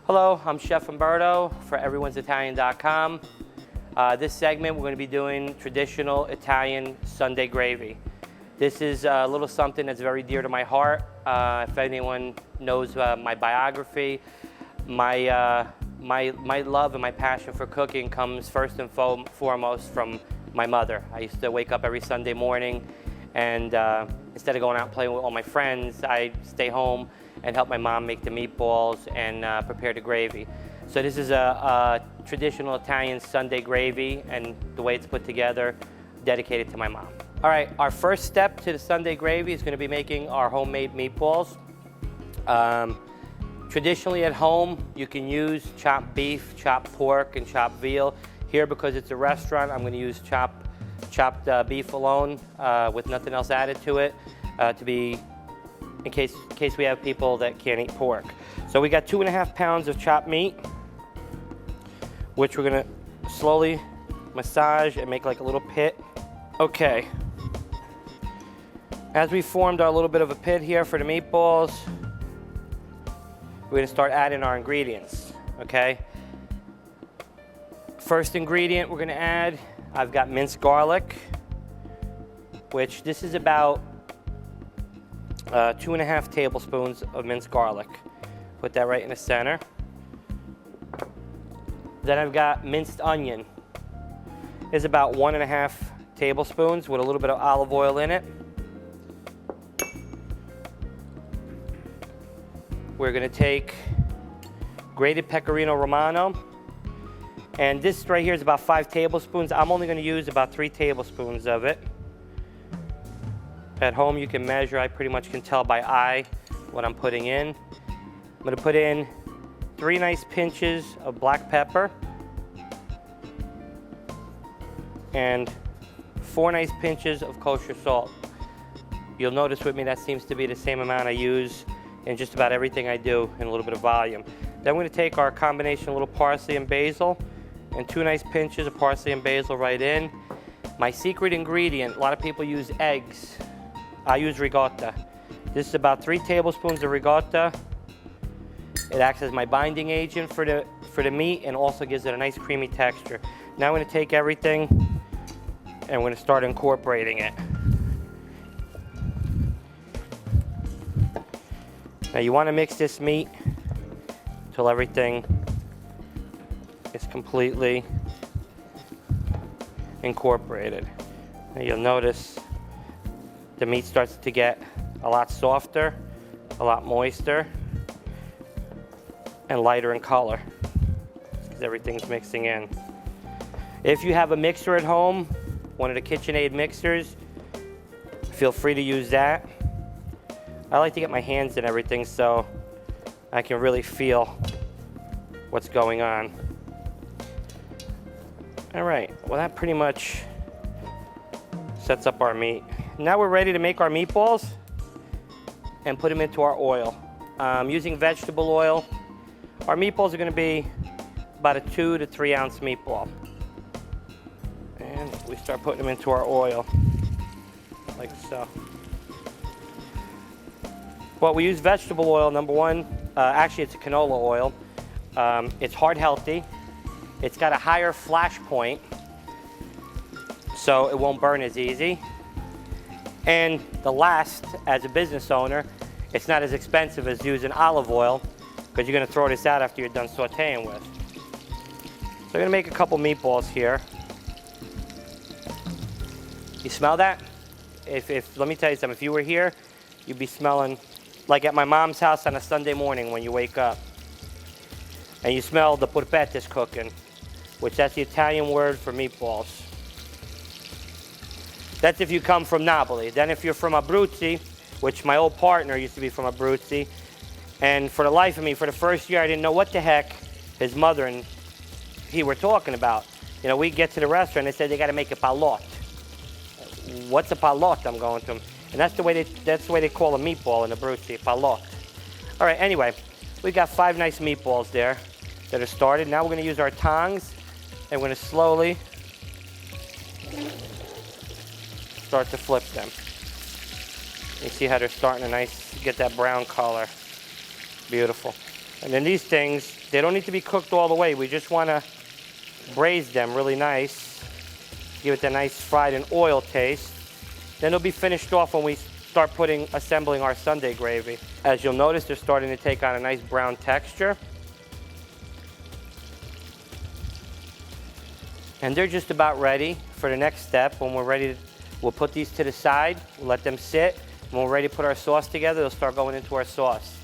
Hello, I'm Chef Umberto for everyonesitalian.com. This segment we're going to be doing traditional Italian Sunday gravy. This is a little something that's very dear to my heart. If anyone knows my biography, my love and my passion for cooking comes first and foremost from my mother. I used to wake up every Sunday morning and instead of going out and playing with all my friends, I'd stay home and help my mom make the meatballs and prepare the gravy. So this is a traditional Italian Sunday gravy, and the way it's put together, dedicated to my mom. All right, our first step to the Sunday gravy is going to be making our homemade meatballs. Traditionally at home, you can use chopped beef, chopped pork, and chopped veal. Here, because it's a restaurant, I'm going to use chopped beef alone with nothing else added to it in case we have people that can't eat pork. So we got 2.5 pounds of chopped meat, which we're gonna slowly massage and make like a little pit. Okay. As we formed our little bit of a pit here for the meatballs, we're gonna start adding our ingredients, okay? First ingredient we're gonna add, I've got minced garlic, which this is about 2.5 tablespoons of minced garlic. Put that right in the center. Then I've got minced onion. It's about 1.5 tablespoons with a little bit of olive oil in it. We're gonna take grated pecorino romano, and this right here is about 5 tablespoons. I'm only gonna use about 3 tablespoons of it. At home you can measure, I pretty much can tell by eye what I'm putting in. I'm gonna put in 3 nice pinches of black pepper and 4 nice pinches of kosher salt. You'll notice with me that seems to be the same amount I use in just about everything I do in a little bit of volume. Then we're gonna take our combination of little parsley and basil and 2 nice pinches of parsley and basil right in. My secret ingredient, a lot of people use eggs. I use ricotta. This is about 3 tablespoons of ricotta. It acts as my binding agent for the meat and also gives it a nice creamy texture. Now I'm going to take everything and we're going to start incorporating it. Now you want to mix this meat until everything is completely incorporated. Now you'll notice the meat starts to get a lot softer, a lot moister, and lighter in color because everything's mixing in. If you have a mixer at home, one of the KitchenAid mixers, feel free to use that. I like to get my hands in everything so I can really feel what's going on. All right, well that pretty much sets up our meat. Now we're ready to make our meatballs and put them into our oil. Using vegetable oil, our meatballs are going to be about a 2 to 3 ounce meatball. And we start putting them into our oil, like so. Well, we use vegetable oil, number one. Actually, it's a canola oil. It's heart healthy. It's got a higher flash point, so it won't burn as easy. And the last, as a business owner, it's not as expensive as using olive oil because you're going to throw this out after you're done sauteing with. So I'm going to make a couple meatballs here. You smell that? Let me tell you something, if you were here, you'd be smelling like at my mom's house on a Sunday morning when you wake up. And you smell the polpettas cooking, which that's the Italian word for meatballs. That's if you come from Napoli. Then if you're from Abruzzi, which my old partner used to be from Abruzzi, and for the life of me, for the first year, I didn't know what the heck his mother and he were talking about. You know, we get to the restaurant, they said they got to make a palot. What's a palot? I'm going to them. And that's the way they call a meatball in Abruzzi, palot. All right, anyway, we got 5 nice meatballs there that are started. Now we're going to use our tongs, and we're going to slowly start to flip them. You see how they're starting to get that brown color. Beautiful. And then these things, they don't need to be cooked all the way. We just want to braise them really nice. Give it the nice fried and oil taste. Then they'll be finished off when we start assembling our Sunday gravy. As you'll notice, they're starting to take on a nice brown texture. And they're just about ready for the next step. When we're ready, we'll put these to the side, we'll let them sit. When we're ready to put our sauce together, they'll start going into our sauce.